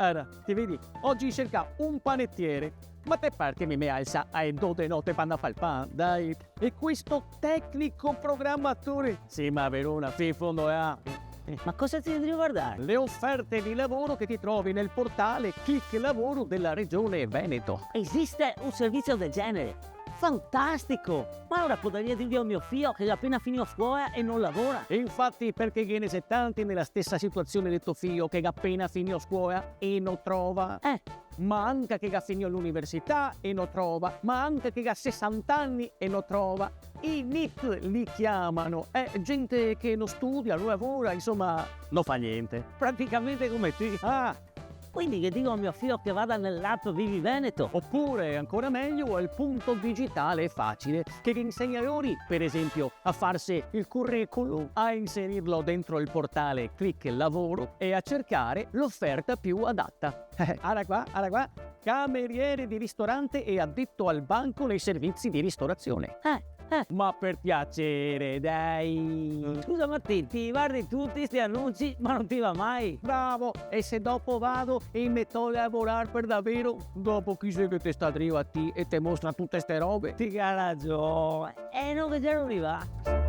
Allora, ti vedi, oggi cerca un panettiere. Ma te pare che mi alza a 2 di notte per andare a fare il pan, dai. E questo tecnico programmatore? Sì, ma Verona, in fondo ha Ma cosa ti devi guardare? le offerte di lavoro che ti trovi nel portale Click Lavoro della Regione Veneto. Esiste un servizio del genere? Fantastico! Ma ora potrei dire a mio figlio che è appena finito scuola e non lavora. E infatti, perché che ne sei tanti nella stessa situazione di tuo figlio che appena finito scuola e non trova? Ma anche che ha finito l'università e non trova, ma anche che ha 60 anni e non trova. I NEET li chiamano, gente che non studia, non lavora, insomma, non fa niente. Praticamente come te. Quindi che dico a mio figlio che vada nell'app Vivi Veneto. Oppure, ancora meglio, al punto digitale facile che vi insegna loro, per esempio, a farsi il curriculum, a inserirlo dentro il portale Click Lavoro e a cercare l'offerta più adatta. Ara qua, cameriere di ristorante e addetto al banco nei servizi di ristorazione. Ma per piacere, dai! Scusa Martì, ti guardi tutti questi annunci ma non ti va mai? Bravo! E se dopo vado e mi metto a lavorare per davvero, dopo chi sei che ti sta arriva a te e ti mostra tutte ste robe? Ti ha ragione. Non che già non mi va.